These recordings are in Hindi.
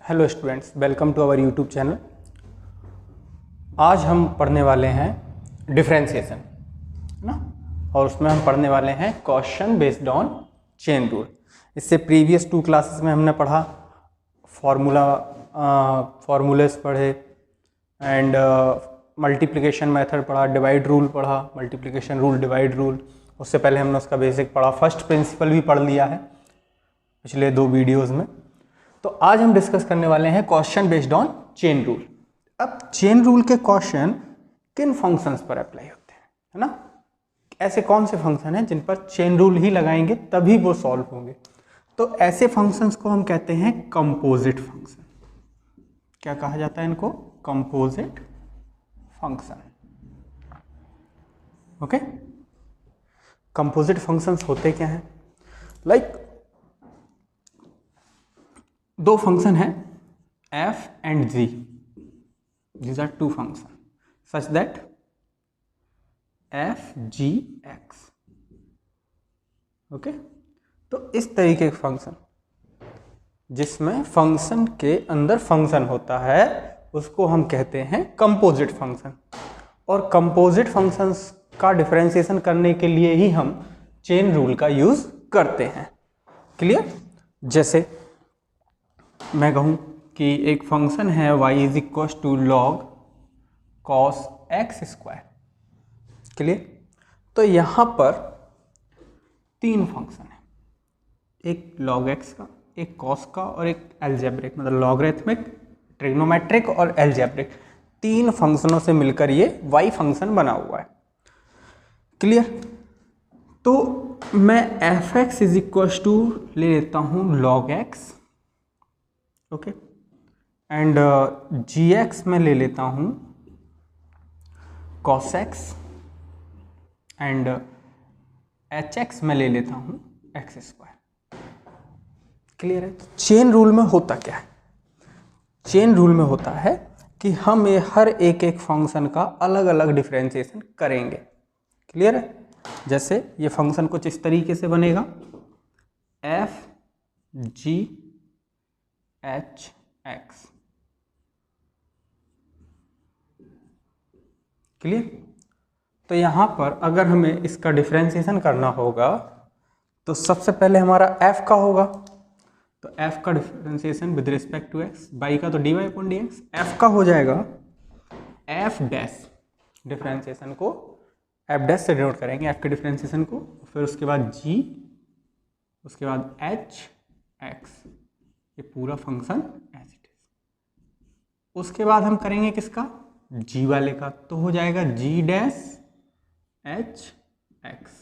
Hello students, welcome to our YouTube channel. आज हम पढ़ने वाले हैं डिफरेंशिएशन, है ना। और उसमें हम पढ़ने वाले हैं question based on chain rule. इससे प्रीवियस 2 क्लासेस में हमने पढ़ा फॉर्मूलेस पढ़े एंड मल्टीप्लिकेशन मेथड पढ़ा, डिवाइड रूल पढ़ा, मल्टीप्लिकेशन रूल, डिवाइड रूल। उससे पहले हमने उसका बेसिक पढ़ा, फर्स्ट प्रिंसिपल भी पढ़ लिया है पिछले 2 वीडियोज़ में। तो आज हम डिस्कस करने वाले हैं question based on chain rule. अब चेन रूल के क्वेश्चन किन फंक्शंस पर अप्लाई होते हैं, है ना। ऐसे कौन से फंक्शन हैं जिन पर चेन रूल ही लगाएंगे तभी वो सॉल्व होंगे। तो ऐसे फंक्शंस को हम कहते हैं कंपोजिट फंक्शन। क्या कहा जाता है इनको? Composite function. Okay, composite functions होते क्या हैं? लाइक 2 फंक्शन हैं f and g. These are 2 functions such that f g x. Okay, तो इस तरीके के फंक्शन जिसमें फंक्शन के अंदर फंक्शन होता है उसको हम कहते हैं कंपोजिट फंक्शन। और कंपोजिट फंक्शंस का डिफरेंशिएशन करने के लिए ही हम चेन रूल का यूज करते हैं। क्लियर? जैसे मैं कहूँ कि एक फंक्शन है y is equal to log cos x square. Clear? तो यहाँ पर 3 फंक्शन है, एक लॉग एक्स का, एक कॉस का और एक एल्जेब्रिक, मतलब लॉगरिथमिक, ट्रिग्नोमेट्रिक और एल्जेब्रिक। 3 फंक्शनों से मिलकर ये y फंक्शन बना हुआ है। क्लियर? तो मैं f x is equal to ले लेता हूँ log x, okay, and g x में ले लेता हूँ cos x, and h x में ले लेता हूँ एक्स स्क्वायर। क्लियर है? चेन रूल में होता क्या है? चेन रूल में होता है कि हम ये हर एक फंक्शन का अलग अलग डिफरेंशिएशन करेंगे। क्लियर है? जैसे ये फंक्शन कुछ इस तरीके से बनेगा, F G H x. Clear? तो यहां पर अगर हमें इसका डिफरेंशिएशन करना होगा तो सबसे पहले हमारा f का होगा, तो f का differentiation with respect to x, y का तो dy अपॉन dx, f का हो जाएगा f डैश। डिफरेंशिएशन को f डैश से डिनोट करेंगे, f के डिफरेंशिएशन को, फिर उसके बाद g, उसके बाद h x, ये पूरा फंक्शन एज इट इज। उसके बाद हम करेंगे किसका? g वाले का, तो हो जाएगा g dash h x।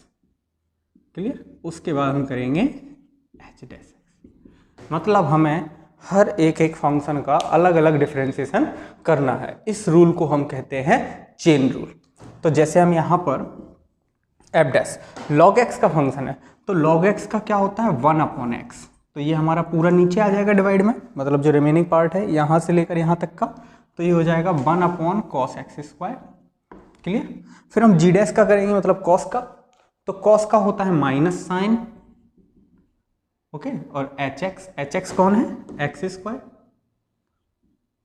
Clear? उसके बाद हम करेंगे h डैश x। मतलब हमें हर एक फंक्शन का अलग अलग डिफरेंशिएशन करना है। इस रूल को हम कहते हैं चेन रूल। तो जैसे हम यहाँ पर f डैश log x का फंक्शन है, तो log x का क्या होता है? 1 अपॉन एक्स। तो ये हमारा पूरा नीचे आ जाएगा डिवाइड में, मतलब जो रिमेनिंग पार्ट है यहाँ से लेकर यहाँ तक का, तो ये हो जाएगा 1 upon cos x square. Clear? फिर हम जी डैश का करेंगे, मतलब कॉस का, तो कॉस का होता है माइनस साइन, ओके, और एच एक्स कौन है? X square.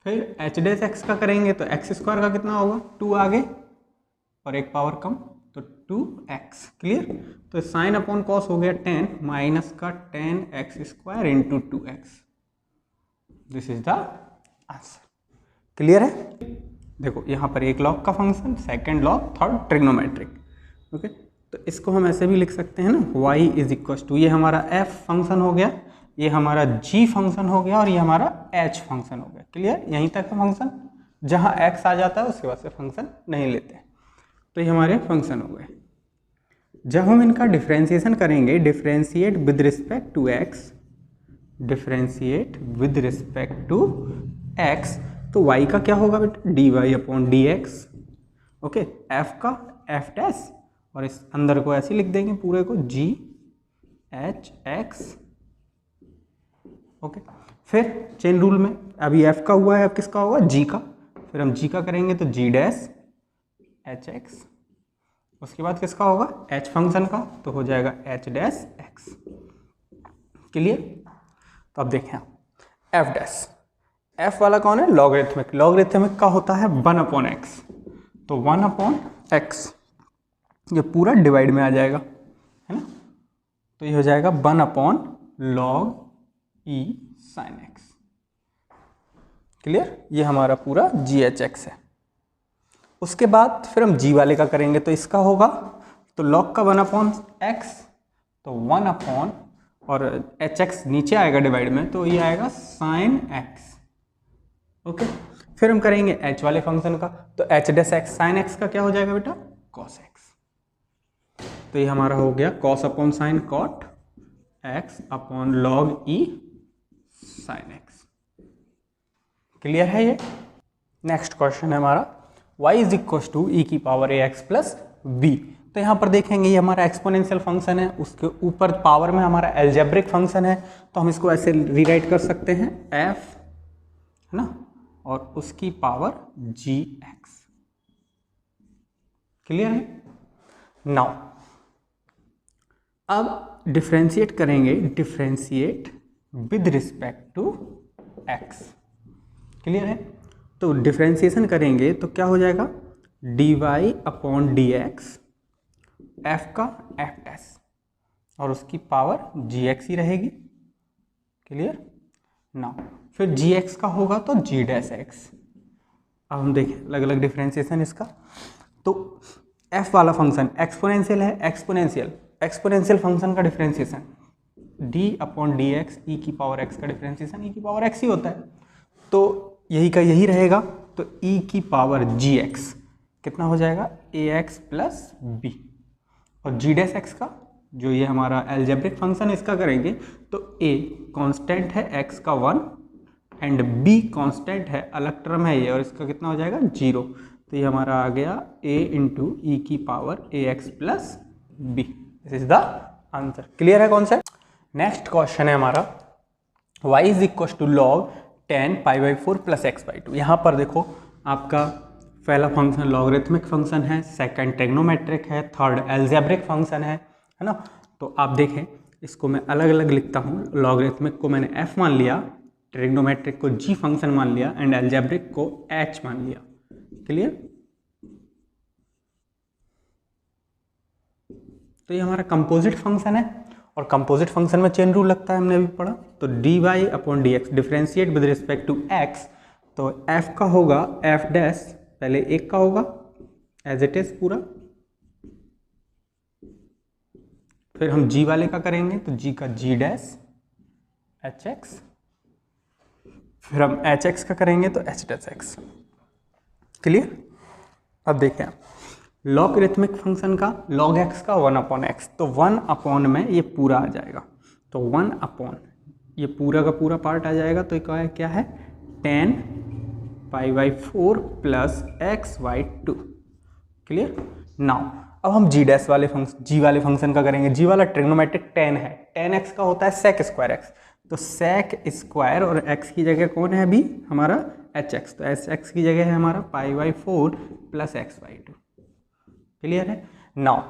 फिर एच डैश एक्स का करेंगे तो एक्स स्क्वायर का कितना होगा? 2 आगे और एक पावर कम, तो 2x। क्लियर? तो साइन अपॉन कॉस हो गया 10 माइनस का 10x square into 2x। This is the answer. Clear है? देखो यहाँ पर एक लॉग का function, second log, third trigonometric. Okay, तो इसको हम ऐसे भी लिख सकते हैं ना, y इज इक्व टू, ये हमारा f फंक्शन हो गया, ये हमारा g फंक्शन हो गया और ये हमारा h फंक्शन हो गया। क्लियर? यहीं तक का फंक्शन, जहाँ x आ जाता है उसके बाद से फंक्शन नहीं लेते। तो ये हमारे फंक्शन हो गए। जब हम इनका डिफरेंशिएशन करेंगे, differentiate with respect to x, differentiate with respect to x, तो y का क्या होगा बेटा? dy upon dx। ओके, f का f डैश, और इस अंदर को ऐसे लिख देंगे पूरे को g h x। ओके, फिर चेन रूल में अभी f का हुआ है, अब किसका होगा? g का। फिर हम g का करेंगे तो g डैश एच एक्स, उसके बाद किसका होगा? h फंक्शन का, तो हो जाएगा h डैश x। क्लियर? तो अब देखें f डैश, एफ वाला कौन है? लॉगरिथमिक। लॉगरिथमिक का होता है 1/x, तो 1/x ये पूरा डिवाइड में आ जाएगा, है ना, तो ये हो जाएगा 1/log e sin x। Clear? ये हमारा पूरा GHX है। उसके बाद फिर हम g वाले का करेंगे, तो इसका होगा तो log का 1/x, तो 1/ और hx नीचे आएगा डिवाइड में, तो ये आएगा sin x। ओके, फिर हम करेंगे h वाले फंक्शन का, तो h' sin x का क्या हो जाएगा बेटा? cos x। तो ये हमारा हो गया cos/sin cot x/log e sin x। Clear है ये? नेक्स्ट क्वेश्चन है हमारा y is equal to e की पावर ax प्लस b। तो यहाँ पर देखेंगे ये हमारा एक्सपोनेंशियल फंक्शन है, उसके ऊपर पावर में हमारा एल्जेब्रिक फंक्शन है, तो हम इसको ऐसे रीराइट कर सकते हैं f, है ना, और उसकी पावर gx। क्लियर है? नाउ अब डिफ्रेंशिएट करेंगे, differentiate with respect to x। Clear है? तो डिफ्रेंशिएशन करेंगे तो क्या हो जाएगा? dy/dx f का f' और उसकी पावर gx ही रहेगी। क्लियर? ना फिर gx का होगा तो g'(x). अब हम देखें अलग अलग डिफ्रेंशिएशन इसका, तो f वाला फंक्शन एक्सपोनेंशियल है, एक्सपोनेंशियल फंक्शन का डिफ्रेंशिएशन d/dx e की पावर x का डिफ्रेंशिएशन e की पावर x ही होता है, तो यही का यही रहेगा, तो e की पावर gx कितना हो जाएगा? ax plus b। और g'(x) का जो ये हमारा एल्जेब्रिक फंक्शन इसका करेंगे, तो a कांस्टेंट है, x का 1 एंड b कांस्टेंट है, अलग टर्म है ये, और इसका कितना हो जाएगा? 0। तो ये हमारा आ गया a इंटू ई की power ax plus b। This is the answer. Clear है कॉन्सेप्ट? नेक्स्ट क्वेश्चन है हमारा y is equal to log 10 π/4 plus x/2। यहाँ पर देखो आपका पहला फंक्शन लॉगरिथमिक फंक्शन है, सेकंड ट्रिग्नोमेट्रिक है, थर्ड एल्जेब्रिक फंक्शन है ना। तो आप देखें इसको मैं अलग अलग लिखता हूँ, लॉगरिथमिक को मैंने f मान लिया, ट्रिग्नोमेट्रिक को g फंक्शन मान लिया एंड एल्जेब्रिक को h मान लिया। क्लियर? तो ये हमारा कंपोजिट फंक्शन है, और कंपोजिट फंक्शन में चेन रूल लगता है, हमने अभी पढ़ा। तो dy/dx differentiate with respect to x, तो f का होगा f' पहले एक का होगा एज इट इज पूरा, फिर हम g वाले का करेंगे तो g का g'(hx), फिर हम hx का करेंगे तो h'(x). क्लियर? अब देखें लॉगरिथमिक फंक्शन का log x का 1/x, तो 1/ में ये पूरा आ जाएगा, तो 1/ ये पूरा का पूरा पार्ट आ जाएगा, तो क्या है 10 π/4 प्लस x/2। क्लियर? नाउ अब हम g' वाले फंक्शन g वाले फंक्शन का करेंगे। g वाला ट्रिग्नोमेट्रिक 10 है, 10x का होता है sec²x, तो sec² और x की जगह कौन है अभी? हमारा hx, तो hx की जगह है हमारा π/4 प्लस x/2। क्लियर है? नाउ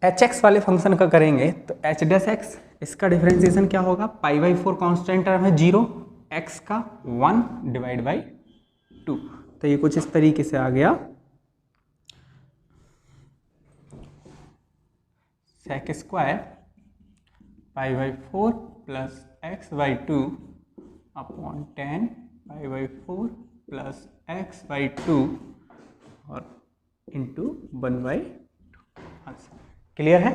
hx वाले फंक्शन का करेंगे तो h'(x), इसका डिफरेंशिएशन क्या होगा? π/4 कांस्टेंट टर्म है 0, x का 1/2, तो ये कुछ इस तरीके से आ गया sec² π/4 plus x/2 upon 10 π/4 plus x/2 और इंटू 1/2। क्लियर है?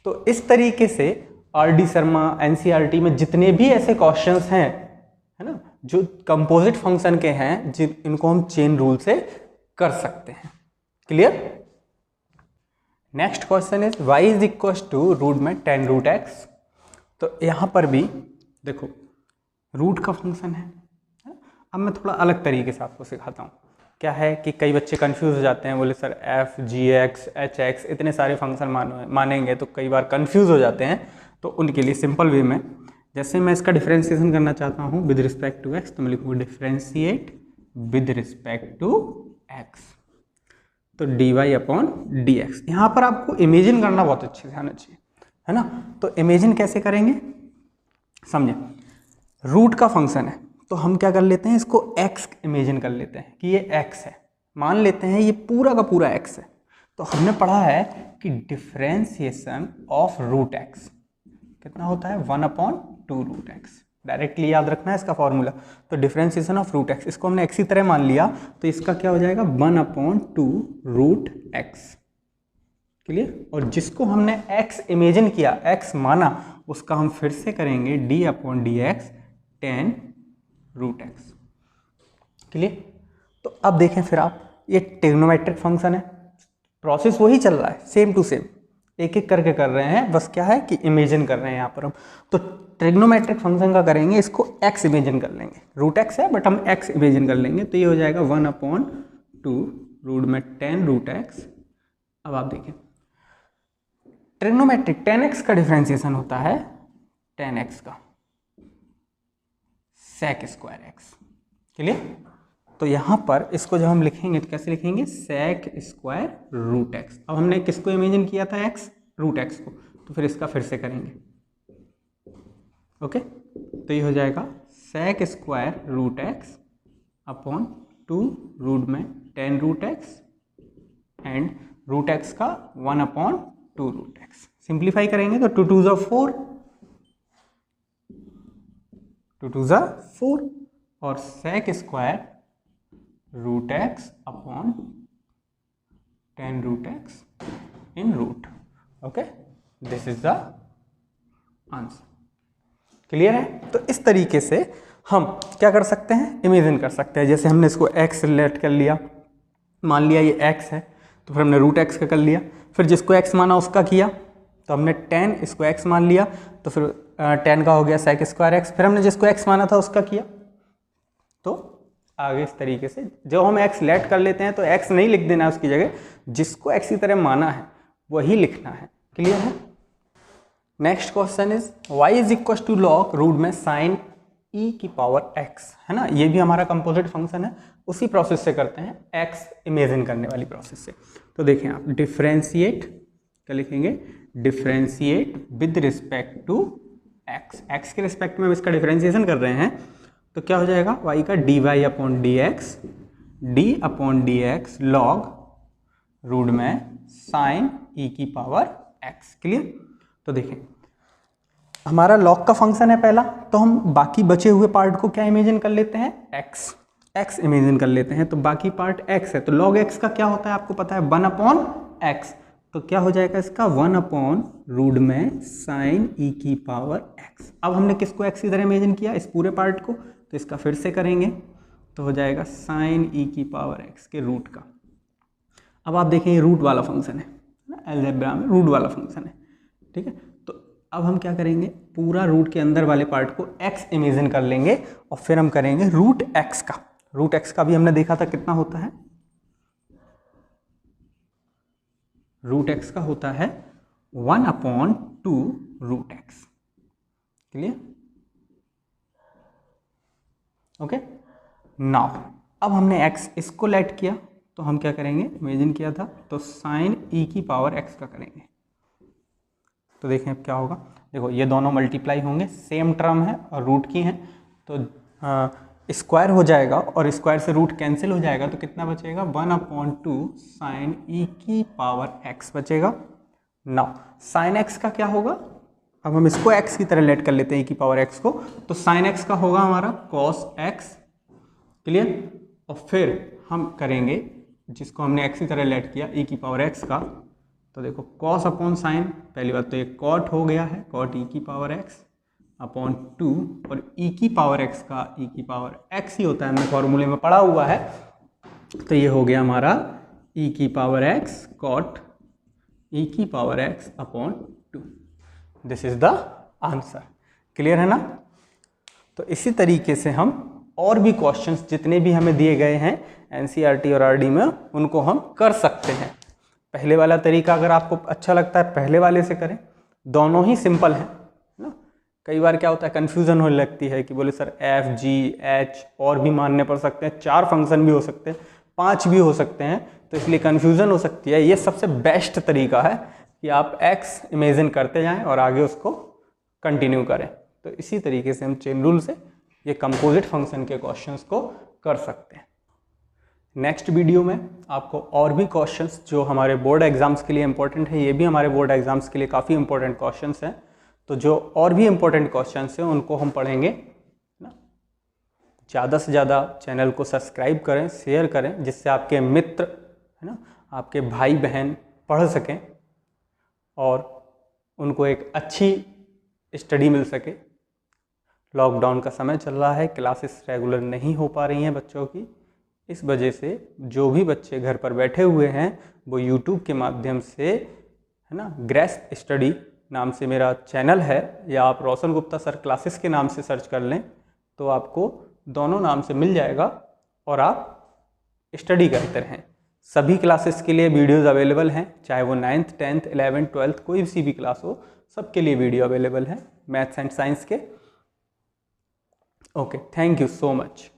तो इस तरीके से RD शर्मा NCERT में जितने भी ऐसे क्वेश्चंस हैं, है ना, जो कंपोजिट फंक्शन के हैं, इनको हम चेन रूल से कर सकते हैं। Clear? Next question is y is equal to root में 10√x। तो यहाँ पर भी देखो रूट का फंक्शन है। अब मैं थोड़ा अलग तरीके से आपको सिखाता हूँ। क्या है कि कई बच्चे कंफ्यूज हो जाते हैं, बोले सर f, gx, hx इतने सारे फंक्शन मानेंगे तो कई बार कंफ्यूज हो जाते हैं। तो उनके लिए सिंपल वे में, जैसे मैं इसका डिफरेंशिएशन करना चाहता हूँ विद रिस्पेक्ट टू x, तो मैं लिखूँगा differentiate with respect to x, तो dy/dx। यहाँ पर आपको इमेजिन करना बहुत अच्छे से आना चाहिए, है ना। तो इमेजिन कैसे करेंगे समझे। रूट का फंक्शन है, तो हम क्या कर लेते हैं, इसको x इमेजिन कर लेते हैं कि ये x है, मान लेते हैं ये पूरा का पूरा x है। तो हमने पढ़ा है कि डिफरेंशिएशन ऑफ रूट x कितना होता है, 1/2 रूट x। डायरेक्टली याद रखना है इसका फॉर्मूला। तो डिफरेंशिएशन ऑफ रूट x, इसको हमने x की तरह मान लिया, तो इसका क्या हो जाएगा 1/2 रूट x। क्लियर। और जिसको हमने x इमेजिन किया, x माना, उसका हम फिर से करेंगे d/dx tan root x। Clear. तो अब देखें फिर आप, ये ट्रिग्नोमेट्रिक फंक्शन है, प्रोसेस वही चल रहा है, सेम टू सेम, एक एक करके कर रहे हैं, बस क्या है कि इमेजिन कर रहे हैं यहाँ पर हम। तो ट्रिग्नोमेट्रिक फंक्शन का करेंगे, इसको x इमेजिन कर लेंगे, रूट x है बट हम x इमेजिन कर लेंगे, तो ये हो जाएगा 1/2 रूट में tan रूट x। अब आप देखें ट्रिग्नोमेट्रिक tan x का डिफरेंशिएशन होता है tan x का sec स्क्वायर x। क्लियर। तो यहाँ पर इसको जब हम लिखेंगे तो कैसे लिखेंगे, sec स्क्वायर रूट x। अब हमने किसको इमेजिन किया था, x, रूट x को, तो फिर इसका फिर से करेंगे। ओके, तो ये हो जाएगा sec square root x upon 2 root में tan root x and root x का 1/2 रूट x। सिंप्लीफाई करेंगे तो 2 2 4, 2 2 4 और sec square root x upon tan root x in root. Okay, this is the answer. Clear है। तो इस तरीके से हम क्या कर सकते हैं, इमेजिन कर सकते हैं। जैसे हमने इसको x लेट कर लिया, मान लिया ये x है, तो फिर हमने रूट x का कर लिया, फिर जिसको x माना उसका किया, तो हमने tan इसको x मान लिया, तो फिर tan का हो गया sec स्क्वायर x, फिर हमने जिसको x माना था उसका किया। तो आगे इस तरीके से जो हम x लेट कर लेते हैं, तो x नहीं लिख देना है उसकी जगह, जिसको x की तरह माना है वही लिखना है। क्लियर है। Next question is y is equal to log root में sin e की पावर x, है ना। ये भी हमारा कंपोजिट फंक्शन है, उसी प्रोसेस से करते हैं, x इमेजिन करने वाली प्रोसेस से। तो देखें आप, डिफरेंशिएट क्या लिखेंगे, differentiate with respect to x, x के रिस्पेक्ट में हम इसका डिफरेंशिएशन कर रहे हैं, तो क्या हो जाएगा y का d/dx log रूट में sin e की पावर x। क्लियर। तो देखें हमारा log का फंक्शन है पहला, तो हम बाकी बचे हुए पार्ट को क्या इमेजिन कर लेते हैं, x इमेजिन कर लेते हैं, तो बाकी पार्ट x है, तो log x का क्या होता है आपको पता है, 1/x। तो क्या हो जाएगा इसका 1/रूट में sin e की पावर x। अब हमने किसको x की तरह इमेजिन किया, इस पूरे पार्ट को, तो इसका फिर से करेंगे, तो हो जाएगा sin e की पावर x के रूट का। अब आप देखें ये रूट वाला फंक्शन है, अलजेब्रा में रूट वाला फंक्शन है, ठीक है। तो अब हम क्या करेंगे, पूरा रूट के अंदर वाले पार्ट को x इमेजिन कर लेंगे और फिर हम करेंगे रूट x का। रूट x का भी हमने देखा था कितना होता है, रूट x का होता है 1/2 root x। Clear. Okay, now अब हमने x इसको लेट किया, तो हम क्या करेंगे, इमेजिन किया था, तो sin e की पावर x का करेंगे। तो देखें अब क्या होगा, देखो ये दोनों मल्टीप्लाई होंगे, सेम टर्म है और रूट की हैं, तो स्क्वायर हो जाएगा और स्क्वायर से रूट कैंसिल हो जाएगा, तो कितना बचेगा 1/2 sin e की पावर x बचेगा। नाउ sin x का क्या होगा, अब हम इसको x की तरह लेट कर लेते हैं e की पावर x को, तो sin x का होगा हमारा cos x। क्लियर। और फिर हम करेंगे जिसको हमने x की तरह लेट किया e की पावर x का, तो देखो cos अपॉन साइन, पहली बात तो ये cot हो गया है, cot e की पावर x अपॉन 2, और e की पावर x का e की पावर x ही होता है, हमने फॉर्मूले में पढ़ा हुआ है, तो ये हो गया हमारा e की पावर x cot e की power x upon 2। This is the answer. Clear है ना। तो इसी तरीके से हम और भी क्वेश्चंस जितने भी हमें दिए गए हैं एनसीईआरटी और आरडी में, उनको हम कर सकते हैं। पहले वाला तरीका अगर आपको अच्छा लगता है पहले वाले से करें, दोनों ही सिंपल है ना। कई बार क्या होता है, कंफ्यूजन होने लगती है कि बोले सर एफ जी एच और भी मानने पड़ सकते हैं, 4 फंक्शन भी हो सकते हैं, 5 भी हो सकते हैं, तो इसलिए कंफ्यूजन हो सकती है। ये सबसे बेस्ट तरीका है कि आप एक्स इमेजिन करते जाएं और आगे उसको कंटिन्यू करें। तो इसी तरीके से हम चेन रूल से ये कंपोजिट फंक्शन के क्वेश्चंस को कर सकते हैं। नेक्स्ट वीडियो में आपको और भी क्वेश्चंस जो हमारे बोर्ड एग्जाम्स के लिए इंपॉर्टेंट है, ये भी हमारे बोर्ड एग्जाम्स के लिए काफ़ी इंपॉर्टेंट क्वेश्चंस हैं, तो जो और भी इंपॉर्टेंट क्वेश्चंस हैं उनको हम पढ़ेंगे ना। ज़्यादा से ज़्यादा चैनल को सब्सक्राइब करें, शेयर करें, जिससे आपके मित्र है ना, आपके भाई बहन पढ़ सकें और उनको एक अच्छी स्टडी मिल सके। लॉकडाउन का समय चल रहा है, क्लासेस रेगुलर नहीं हो पा रही हैं बच्चों की, इस वजह से जो भी बच्चे घर पर बैठे हुए हैं वो यूट्यूब के माध्यम से है ना, ग्रेस्प स्टडी नाम से मेरा चैनल है, या आप रोशन गुप्ता सर क्लासेस के नाम से सर्च कर लें तो आपको दोनों नाम से मिल जाएगा और आप स्टडी करते रहें। सभी क्लासेस के लिए वीडियोज़ अवेलेबल हैं, चाहे वो 9th 10th 11th 12th कोई सी भी क्लास हो, सबके लिए वीडियो अवेलेबल है मैथ्स एंड साइंस के। Okay, thank you so much.